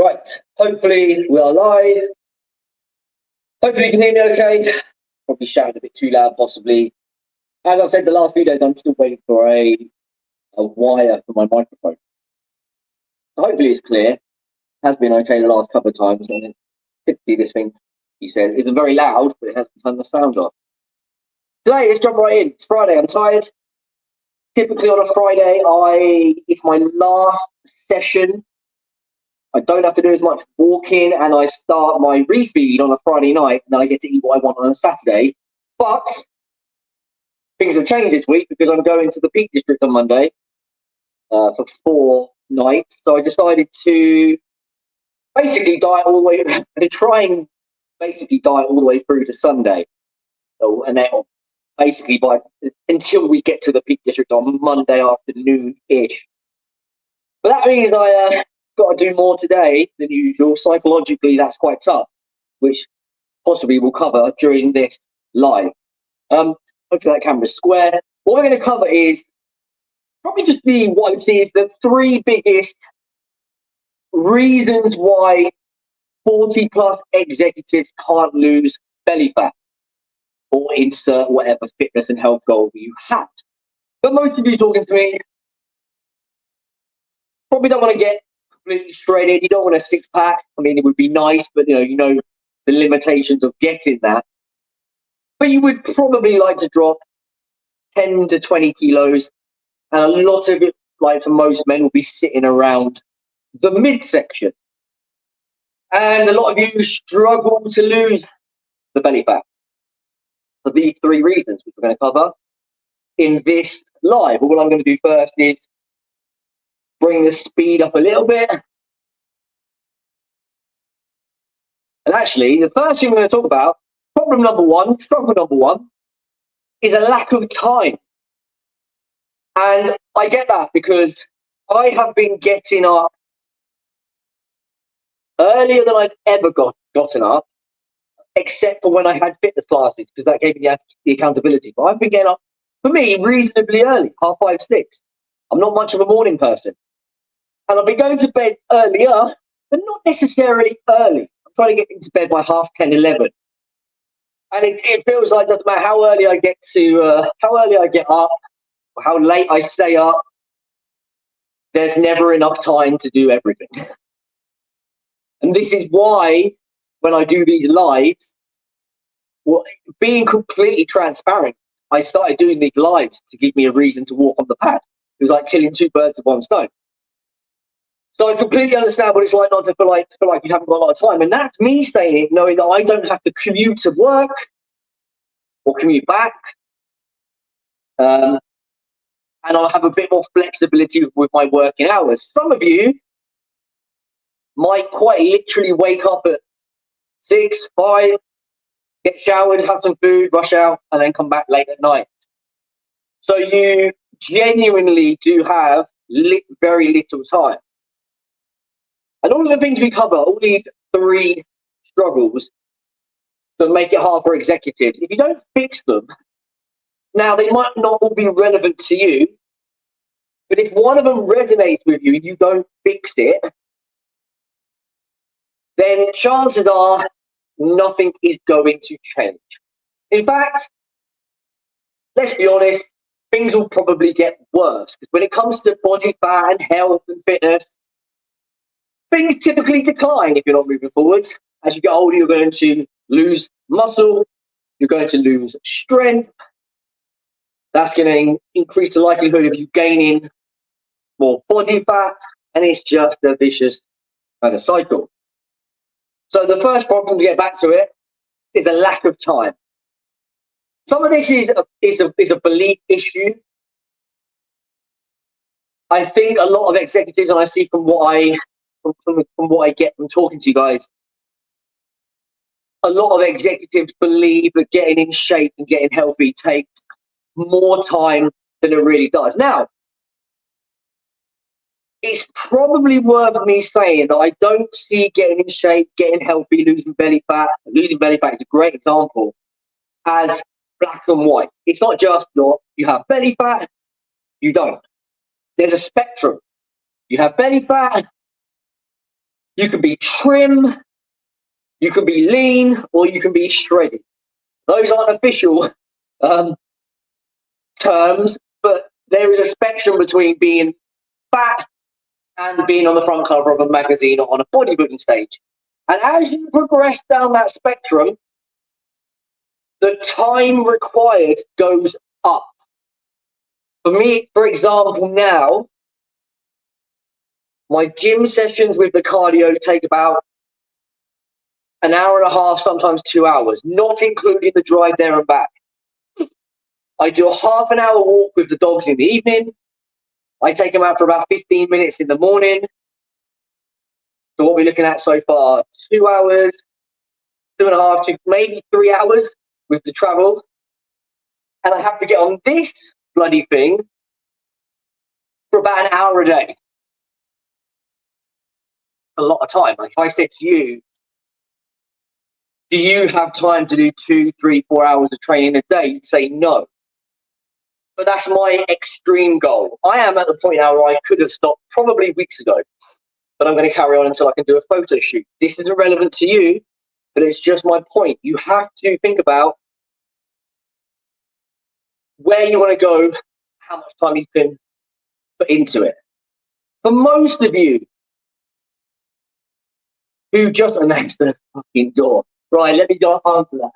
Right, hopefully we are live. Hopefully you can hear me okay. Probably shouting a bit too loud, possibly. As I've said the last few days, I'm still waiting for a wire for my microphone. Hopefully it's clear. Has been okay the last couple of times. And typically this thing, he said, isn't very loud, but it has to turn the sound off. Today, let's jump right in. It's Friday, I'm tired. Typically on a Friday, it's my last session. I don't have to do as much walking, and I start my refeed on a Friday night, and then I get to eat what I want on a Saturday. But things have changed this week because I'm going to the Peak District on Monday for 4 nights. So I decided to basically diet all the way, to try and basically diet all the way through to Sunday. So, and then basically until we get to the Peak District on Monday afternoon-ish. But that means I got to do more today than usual. Psychologically, that's quite tough, which possibly we'll cover during this live. Hopefully that camera's square. What we're going to cover is probably just what I would see is the 3 biggest reasons why 40 plus executives can't lose belly fat, or insert whatever fitness and health goal you have. But most of you talking to me probably don't want to get completely shredded. You don't want a 6-pack. I mean, it would be nice, but you know the limitations of getting that. But you would probably like to drop 10 to 20 kilos, and a lot of it, like for most men, will be sitting around the midsection. And a lot of you struggle to lose the belly fat for these 3 reasons, which we're going to cover in this live. All I'm going to do first is bring the speed up a little bit. And actually, the first thing we're going to talk about, struggle number one, is a lack of time. And I get that because I have been getting up earlier than I've ever gotten up, except for when I had fitness classes, because that gave me the accountability. But I've been getting up, for me, reasonably early, 5:30, 6. I'm not much of a morning person. And I've been going to bed earlier, but not necessarily early. I'm trying to get into bed by 10:30, 11. And it feels like it doesn't matter how early I get up, or how late I stay up, there's never enough time to do everything. And this is why, when I do these lives, being completely transparent, I started doing these lives to give me a reason to walk on the pad. It was like killing 2 birds with 1 stone. So I completely understand what it's like not to feel like you haven't got a lot of time. And that's me saying it, knowing that I don't have to commute to work or commute back. And I'll have a bit more flexibility with my working hours. Some of you might quite literally wake up at 6, 5, get showered, have some food, rush out, and then come back late at night. So you genuinely do have very little time. And all of the things we cover, all these 3 struggles that make it hard for executives, if you don't fix them, now they might not all be relevant to you, but if one of them resonates with you and you don't fix it, then chances are nothing is going to change. In fact, let's be honest, things will probably get worse, because when it comes to body fat and health and fitness, things typically decline if you're not moving forwards. As you get older, you're going to lose muscle, you're going to lose strength. That's going to increase the likelihood of you gaining more body fat, and it's just a vicious kind of cycle. So the first problem, to get back to it, is a lack of time. Some of this is a belief issue. I think a lot of executives, and I see from what I get from talking to you guys, a lot of executives believe that getting in shape and getting healthy takes more time than it really does. Now, it's probably worth me saying that I don't see getting in shape, getting healthy, losing belly fat is a great example, as black and white. It's not just you have belly fat, you don't. There's a spectrum. You have belly fat, You can be trim, you can be lean, or you can be shredded. Those aren't official terms, but there is a spectrum between being fat and being on the front cover of a magazine or on a bodybuilding stage. And as you progress down that spectrum, the time required goes up. For me, for example, now, my gym sessions with the cardio take about an hour and a half, sometimes 2 hours, not including the drive there and back. I do a half an hour walk with the dogs in the evening. I take them out for about 15 minutes in the morning. So what we're looking at so far, 2 hours, 2.5 to maybe 3 hours with the travel. And I have to get on this bloody thing for about an hour a day. A lot of time. Like if I said to you, do you have time to do 2, 3, 4 hours of training a day? You'd say no. But that's my extreme goal. I am at the point now where I could have stopped probably weeks ago, but I'm going to carry on until I can do a photo shoot. This isn't relevant to you, but it's just my point. You have to think about where you want to go, how much time you can put into it. For most of you who just announced the fucking door, right, let me go answer that.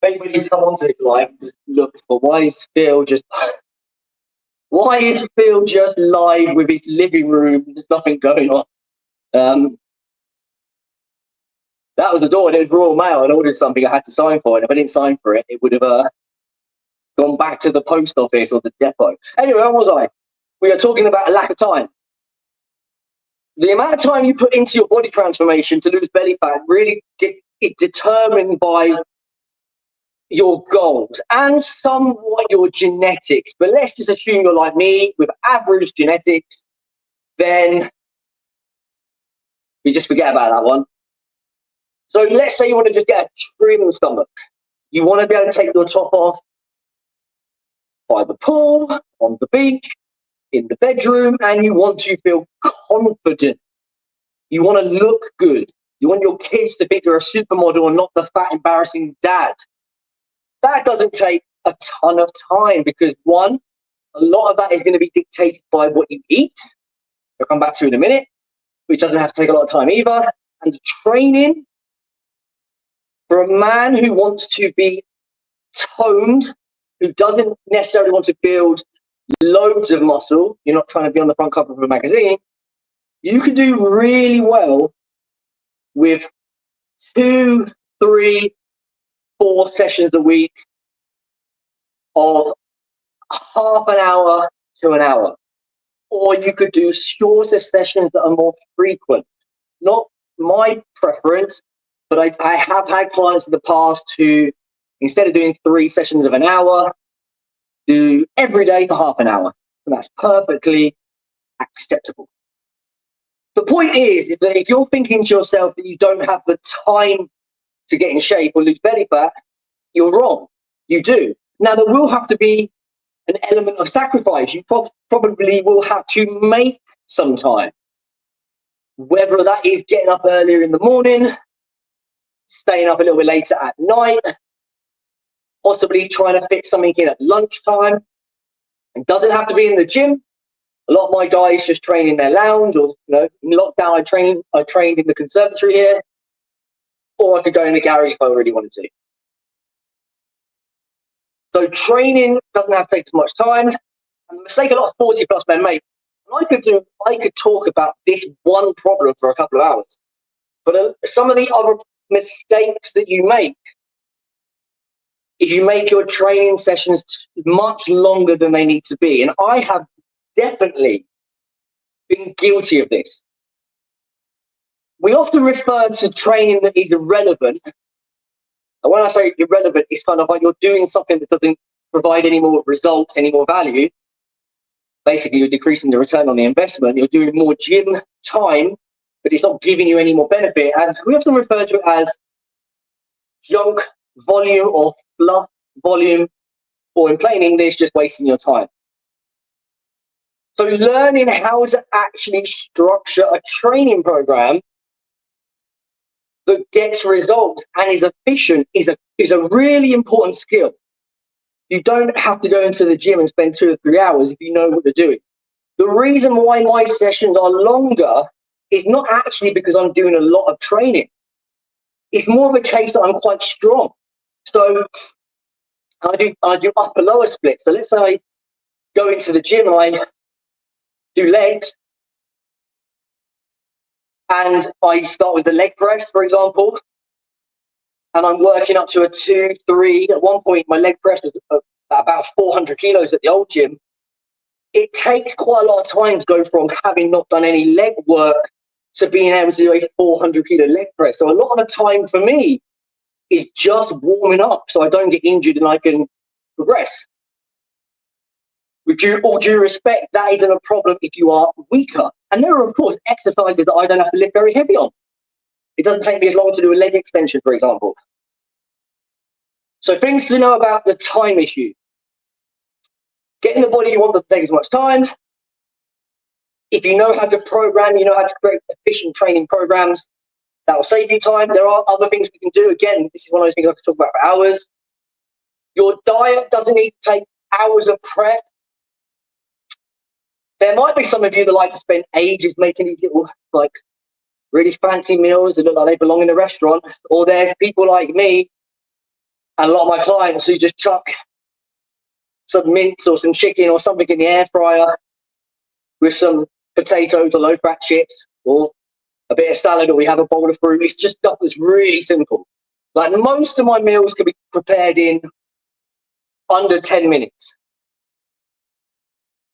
If anybody's come onto this live, just look for why is Phil just live with his living room? There's nothing going on. That was the door, and it was Royal Mail, and I ordered something I had to sign for, and if I didn't sign for it, it would have gone back to the post office or the depot. Anyway, where was I? We are talking about a lack of time. The amount of time you put into your body transformation to lose belly fat really is determined by your goals and somewhat your genetics. But let's just assume you're like me with average genetics, then we just forget about that one. So let's say you want to just get a trim stomach. You want to be able to take your top off by the pool, on the beach, in the bedroom, and you want to feel confident. You want to look good. You want your kids to think you're a supermodel and not the fat, embarrassing dad. That doesn't take a ton of time because, one, a lot of that is going to be dictated by what you eat. I'll come back to in a minute, which doesn't have to take a lot of time either. And training for a man who wants to be toned, who doesn't necessarily want to build loads of muscle, you're not trying to be on the front cover of a magazine, you can do really well with 2, 3, 4 sessions a week of half an hour to an hour. Or you could do shorter sessions that are more frequent. Not my preference, but I have had clients in the past who, instead of doing 3 sessions of an hour, do every day for half an hour. And that's perfectly acceptable. The point is that if you're thinking to yourself that you don't have the time to get in shape or lose belly fat, you're wrong. You do. Now, there will have to be an element of sacrifice. You probably will have to make some time. Whether that is getting up earlier in the morning, staying up a little bit later at night, possibly trying to fit something in at lunchtime. It doesn't have to be in the gym. A lot of my guys just train in their lounge, or in lockdown I trained in the conservatory here, or I could go in the garage if I really wanted to. So training doesn't have to take too much time. And the mistake a lot of 40 plus men make, I could talk about this one problem for a couple of hours, but some of the other mistakes that you make is you make your training sessions much longer than they need to be. And I have definitely been guilty of this. we often refer to training that is irrelevant. And when I say irrelevant, it's kind of like you're doing something that doesn't provide any more results, any more value. Basically, you're decreasing the return on the investment. You're doing more gym time, but it's not giving you any more benefit. And we often refer to it as junk volume or fluff volume, or in plain English, just wasting your time. So learning how to actually structure a training program that gets results and is efficient is a really important skill. You don't have to go into the gym and spend 2 or 3 hours if you know what you're doing. The reason why my sessions are longer is not actually because I'm doing a lot of training. It's more of a case that I'm quite strong. So I do upper lower split. So let's say I go into the gym and I do legs, and I start with the leg press, for example, and I'm working up to a 2, 3. At one point, my leg press was about 400 kilos at the old gym. It takes quite a lot of time to go from having not done any leg work to being able to do a 400 kilo leg press. So a lot of the time for me is just warming up so I don't get injured and I can progress. With all due respect, that isn't a problem if you are weaker. And there are, of course, exercises that I don't have to lift very heavy on. It doesn't take me as long to do a leg extension, for example. So things to know about the time issue. Getting the body you want doesn't take as much time. If you know how to program, you know how to create efficient training programs, that will save you time. There are other things we can do. Again, this is one of those things I could talk about for hours. Your diet doesn't need to take hours of prep. There might be some of you that like to spend ages making these little, like, really fancy meals that look like they belong in a restaurant. Or there's people like me and a lot of my clients who just chuck some mince or some chicken or something in the air fryer with some potatoes or low-fat chips or a bit of salad, or we have a bowl of fruit. It's just stuff that's really simple. Like, most of my meals can be prepared in under 10 minutes.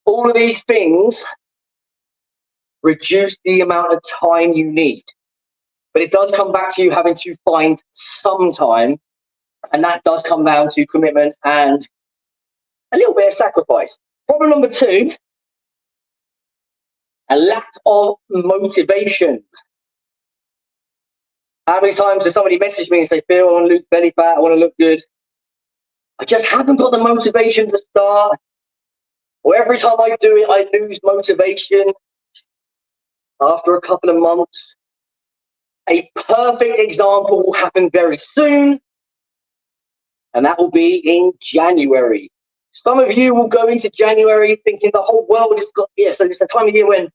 All of these things reduce the amount of time you need. But it does come back to you having to find some time, and that does come down to commitment and a little bit of sacrifice. Problem number 2, a lack of motivation. How many times does somebody message me and say, Phil, I want to lose belly fat, I want to look good. I just haven't got the motivation to start. Or every time I do it, I lose motivation after a couple of months. A perfect example will happen very soon, and that will be in January. Some of you will go into January thinking the whole world has got, so it's a time of year when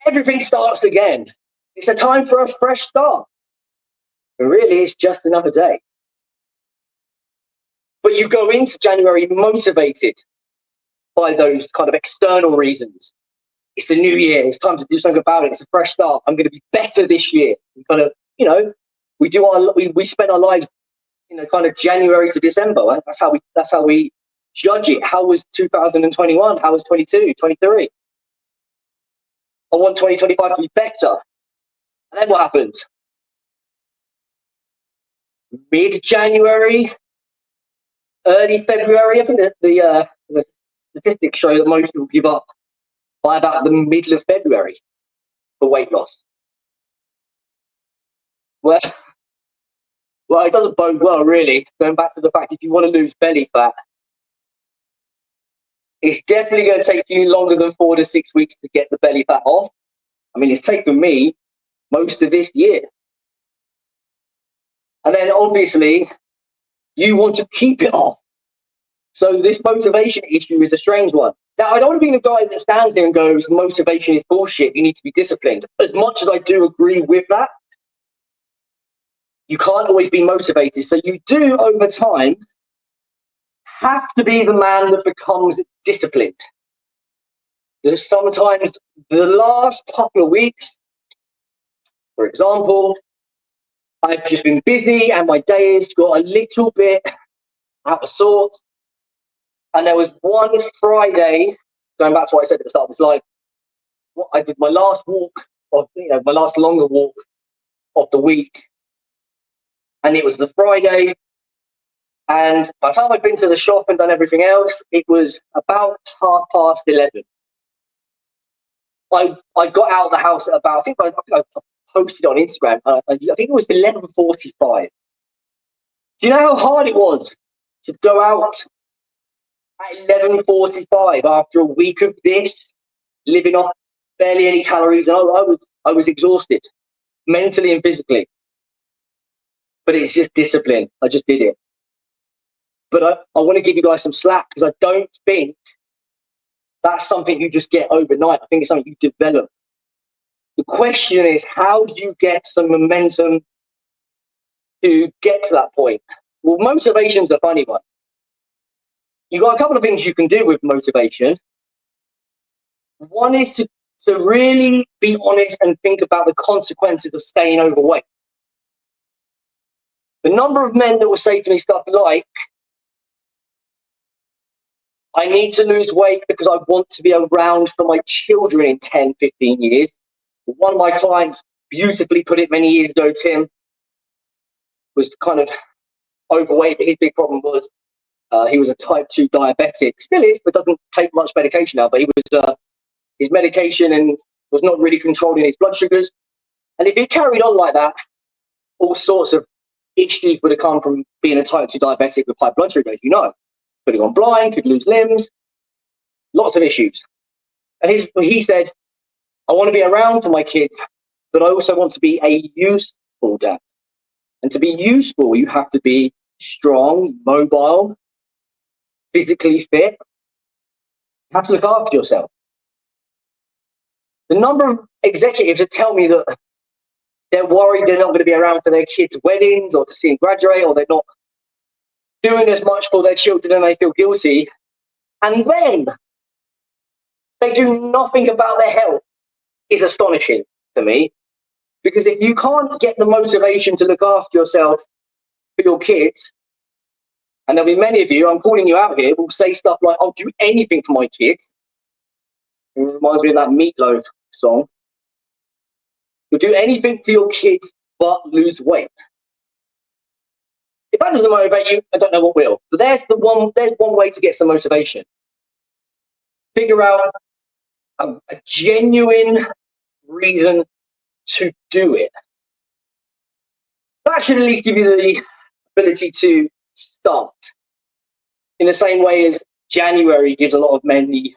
everything starts again. It's a time for a fresh start. But really, it's just another day. But you go into January motivated by those kind of external reasons. It's the new year. It's time to do something about it. It's a fresh start. I'm going to be better this year. We kind of, we spend our lives, kind of January to December. That's how we judge it. How was 2021? How was 22, 23? I want 2025 to be better. And then what happens? Mid-January, early February, I think the statistics show that most people give up by about the middle of February for weight loss. Well, it doesn't bode well, really. Going back to the fact, if you want to lose belly fat, it's definitely going to take you longer than 4 to 6 weeks to get the belly fat off. I mean, it's taken me most of this year. And then obviously, you want to keep it off. So this motivation issue is a strange one. Now, I don't want to be the guy that stands there and goes, motivation is bullshit, you need to be disciplined. As much as I do agree with that, you can't always be motivated. So you do, over time, have to be the man that becomes disciplined. There's sometimes the last couple of weeks, for example, I've just been busy and my days got a little bit out of sorts. And there was one Friday, going back to what I said at the start of this live, I did my last walk, my last longer walk of the week, and it was the Friday. And by the time I'd been to the shop and done everything else, it was about 11:30. I got out of the house at about, I posted on Instagram, I think it was 11:45. Do you know how hard it was to go out at 11:45 after a week of this, living off barely any calories? And I was exhausted, mentally and physically. But it's just discipline. I just did it. But I want to give you guys some slack, because I don't think that's something you just get overnight. I think it's something you develop. The question is, how do you get some momentum to get to that point? Well, motivation's a funny one. You've got a couple of things you can do with motivation. One is to really be honest and think about the consequences of staying overweight. The number of men that will say to me stuff like, I need to lose weight because I want to be around for my children in 10, 15 years. One of my clients beautifully put it many years ago, Tim, was kind of overweight, but his big problem was he was a type 2 diabetic. Still is, but doesn't take much medication now. But he was his medication and was not really controlling his blood sugars. And if he carried on like that, all sorts of issues would have come from being a type 2 diabetic with high blood sugar, as you know. Could have gone blind, could lose limbs, lots of issues. And he said, I want to be around for my kids, but I also want to be a useful dad. And to be useful, you have to be strong, mobile, physically fit. You have to look after yourself. The number of executives that tell me that they're worried they're not going to be around for their kids' weddings or to see them graduate, or they're not doing as much for their children and they feel guilty, and then they do nothing about their health, is astonishing to me. Because if you can't get the motivation to look after yourself for your kids, and there'll be many of you, I'm calling you out here, will say stuff like, I'll do anything for my kids. It reminds me of that Meatloaf song. You'll do anything for your kids but lose weight. If that doesn't motivate you, I don't know what will. But there's one way to get some motivation. Figure out a genuine reason to do it. That should at least give you the ability to start. In the same way as January gives a lot of men the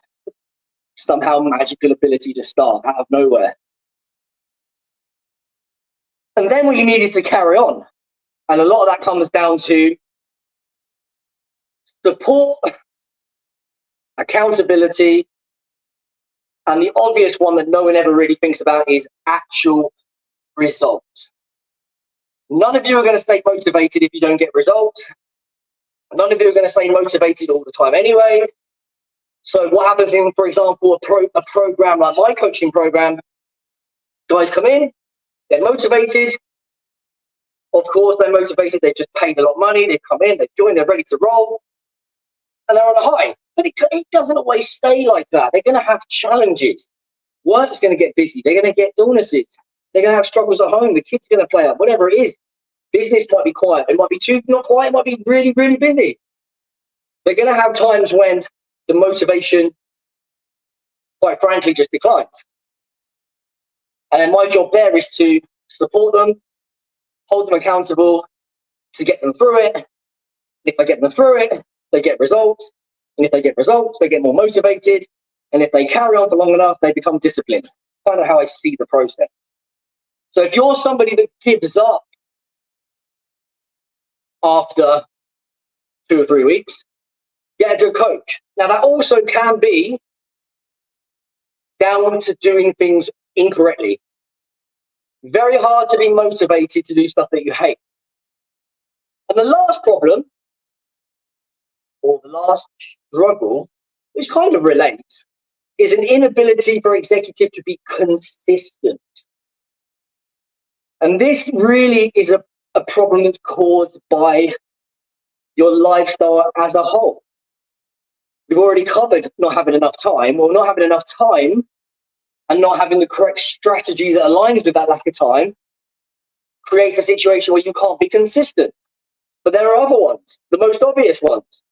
somehow magical ability to start out of nowhere. And then what you need is to carry on. And a lot of that comes down to support, accountability, and the obvious one that no one ever really thinks about is actual results. None of you are going to stay motivated if you don't get results. None of you are going to stay motivated all the time anyway. So what happens in, for example, a program like my coaching program, guys come in, they're motivated. Of course, they're motivated. They've just paid a lot of money. They've come in, they've joined, they're ready to roll, and they're on a high. But it doesn't always stay like that. They're going to have challenges. Work's going to get busy. They're going to get illnesses. They're going to have struggles at home. The kids are going to play up, whatever it is. Business might be quiet. It might be too not quiet. It might be really, really busy. They're going to have times when the motivation, quite frankly, just declines. And my job there is to support them, hold them accountable, to get them through it. If I get them through it, they get results. And if they get results, they get more motivated. And if they carry on for long enough, they become disciplined. Kind of how I see the process. So if you're somebody that gives up after 2 or 3 weeks, get a good coach. Now, that also can be down to doing things incorrectly. Very hard to be motivated to do stuff that you hate. And the last problem, or the last struggle, which kind of relates, is an inability for executive to be consistent. And this really is a problem that's caused by your lifestyle as a whole. We've already covered not having enough time, or not having enough time and not having the correct strategy that aligns with that lack of time creates a situation where you can't be consistent. But there are other ones, the most obvious ones.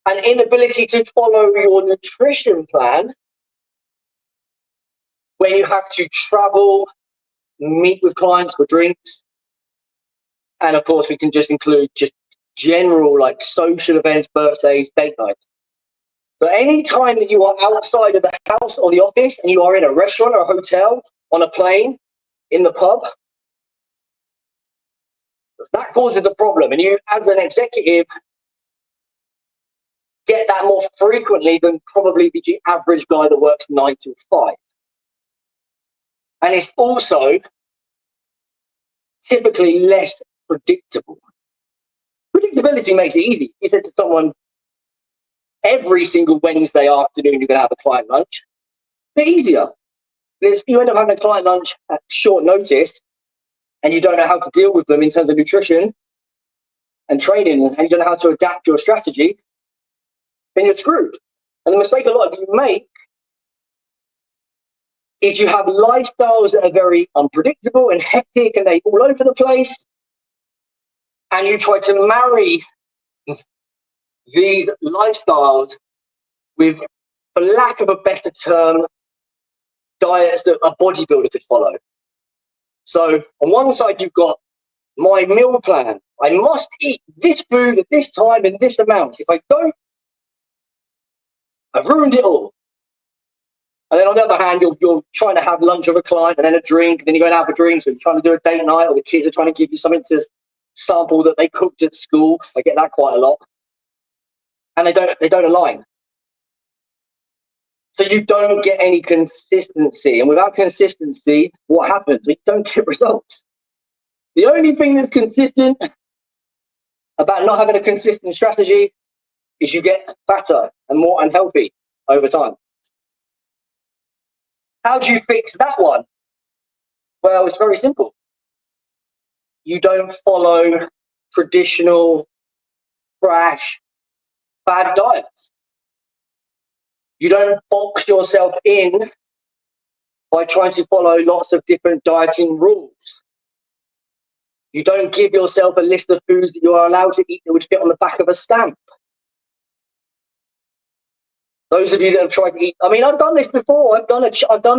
An inability to follow your nutrition plan when you have to travel, meet with clients for drinks. And of course, we can just include just general like social events, birthdays, date nights. But any time that you are outside of the house or the office and you are in a restaurant or a hotel, on a plane, in the pub, that causes a problem. And you, as an executive, get that more frequently than probably the average guy that works 9 to 5. And it's also typically less predictable. Predictability makes it easy. You said to someone, every single Wednesday afternoon you're going to have a client lunch. It's easier. If you end up having a client lunch at short notice and you don't know how to deal with them in terms of nutrition and training, and you don't know how to adapt your strategy, then you're screwed. And the mistake a lot of you make is you have lifestyles that are very unpredictable and hectic and they're all over the place. And you try to marry these lifestyles with, for lack of a better term, diets that a bodybuilder could follow. So on one side, you've got my meal plan. I must eat this food at this time in this amount. If I don't, I've ruined it all. And then on the other hand, you're trying to have lunch with a client and then a drink, and then you're going out for drinks, or you're trying to do a date night, or the kids are trying to give you something to sample that they cooked at school. I get that quite a lot. And they don't align. So you don't get any consistency. And without consistency, what happens? You don't get results. The only thing that's consistent about not having a consistent strategy is you get fatter and more unhealthy over time. How do you fix that one? Well, it's very simple. You don't follow traditional, crash, bad diets. You don't box yourself in by trying to follow lots of different dieting rules. You don't give yourself a list of foods that you are allowed to eat that would fit on the back of a stamp. Those of you that have tried to eat, I mean, I've done this before. I've done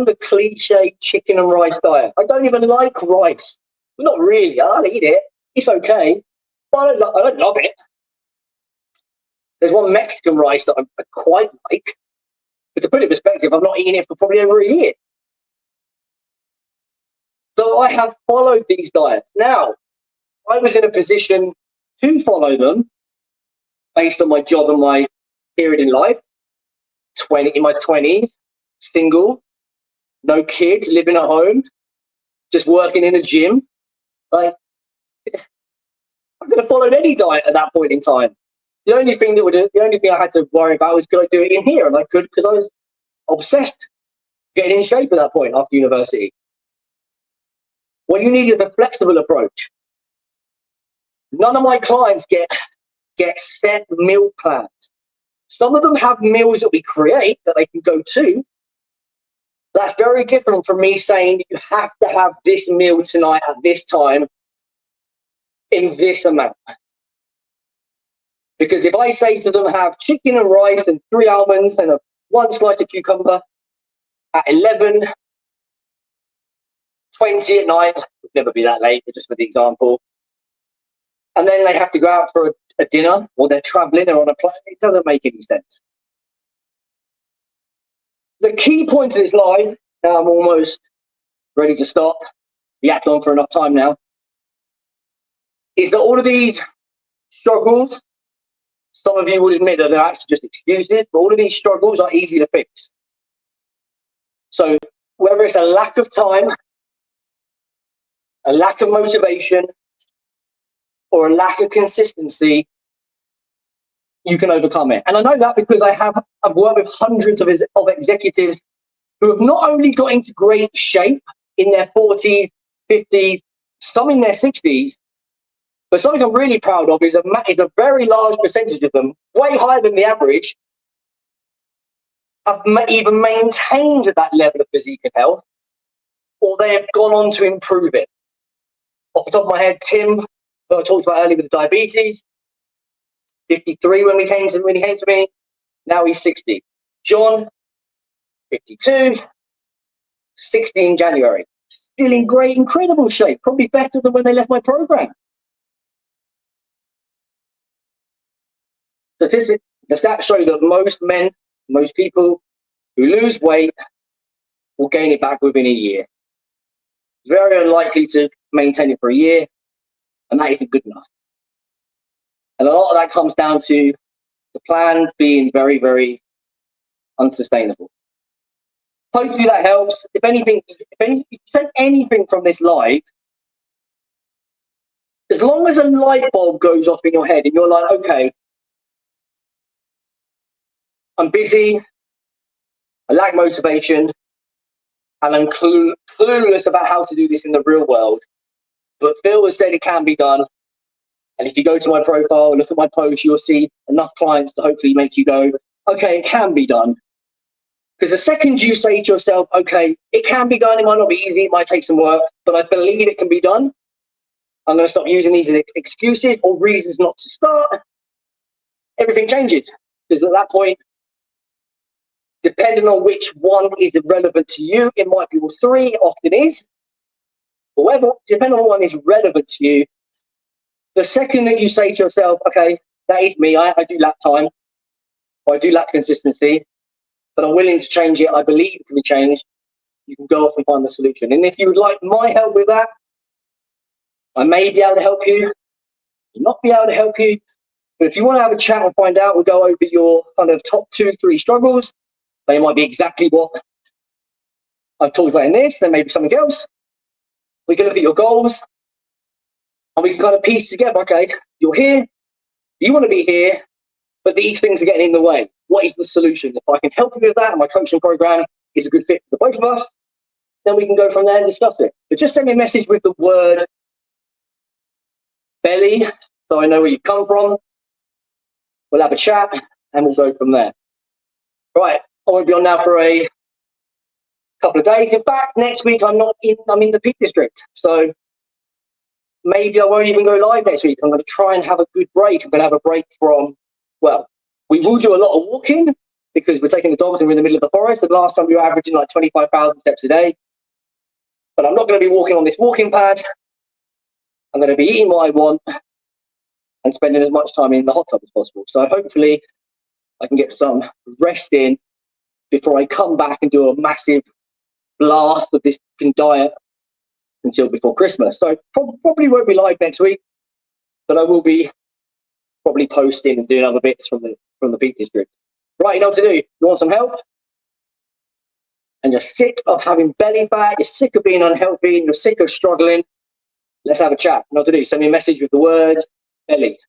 the cliche chicken and rice diet. I don't even like rice. Not really. I'll eat it. It's okay. But I don't love it. There's one Mexican rice that I quite like. But to put it in perspective, I've not eaten it for probably over a year. So I have followed these diets. Now, I was in a position to follow them based on my job and my period in life. In my 20s, single, no kids, living at home, just working in a gym. Like, I could have followed any diet at that point in time. The only thing I had to worry about was, could I do it in here? And I could, because I was obsessed getting in shape at that point after university. What you need is a flexible approach. None of my clients get set meal plans. Some of them have meals that we create that they can go to. That's very different from me saying you have to have this meal tonight at this time in this amount. Because if I say to them, have chicken and rice and 3 almonds and one slice of cucumber at 11:20 at night, it would never be that late, but just for the example. And then they have to go out for a dinner, or they're traveling, they're on a plane. It doesn't make any sense. The key point of this live, now I'm almost ready to stop, yapped on for enough time now, is that all of these struggles, some of you would admit that they're actually just excuses, but all of these struggles are easy to fix. So whether it's a lack of time, a lack of motivation, or a lack of consistency, you can overcome it. And I know that because I've worked with hundreds of executives who have not only got into great shape in their 40s, 50s, some in their 60s, but something I'm really proud of is a very large percentage of them, way higher than the average, have either maintained that level of physique and health, or they have gone on to improve it. Off the top of my head, Tim, who I talked about earlier with the diabetes, 53 when he came to me. Now he's 60. John, 52, 60 in January. Still in great, incredible shape. Probably better than when they left my program. Statistics, the stats show that most people who lose weight will gain it back within a year. Very unlikely to maintain it for a year, and that isn't good enough. And a lot of that comes down to the plans being very, very unsustainable. Hopefully that helps. If you take anything from this live, as long as a light bulb goes off in your head and you're like, okay, I'm busy, I lack motivation, and I'm clueless about how to do this in the real world, but Phil has said it can be done. And if you go to my profile, look at my post, you'll see enough clients to hopefully make you go, okay, it can be done. Because the second you say to yourself, okay, it can be done, it might not be easy, it might take some work, but I believe it can be done, I'm going to stop using these as excuses or reasons not to start. Everything changes. Because at that point, depending on which one is relevant to you, it might be all three, it often is. But whatever, depending on what one is relevant to you, the second that you say to yourself, okay, that is me, I do lack time, or I do lack consistency, but I'm willing to change it, I believe it can be changed, you can go off and find the solution. And if you would like my help with that, I may be able to help you, not be able to help you, but if you want to have a chat and find out, we'll go over your kind of top 2-3 struggles. They might be exactly what I've talked about in this, there may be something else. We can look at your goals, and we can kind of piece together, okay, you're here, you want to be here, but these things are getting in the way. What is the solution? If I can help you with that, and my coaching program is a good fit for both of us, then we can go from there and discuss it. But just send me a message with the word belly, so I know where you've come from. We'll have a chat, and we'll go from there. Right, I won't be on now for a couple of days. In fact, next week I'm in the Peak District, so maybe I won't even go live next week. I'm going to try and have a good break. I'm going to have a break from, well, we will do a lot of walking because we're taking the dogs and we're in the middle of the forest. And last time we were averaging like 25,000 steps a day. But I'm not going to be walking on this walking pad. I'm going to be eating what I want and spending as much time in the hot tub as possible. So hopefully I can get some rest in before I come back and do a massive blast of this diet until before Christmas. So probably won't be live next week, but I will be probably posting and doing other bits from the Peak District. Right, you know what to do. You want some help? And you're sick of having belly fat, you're sick of being unhealthy, and you're sick of struggling, let's have a chat. You know what to do. Send me a message with the word belly.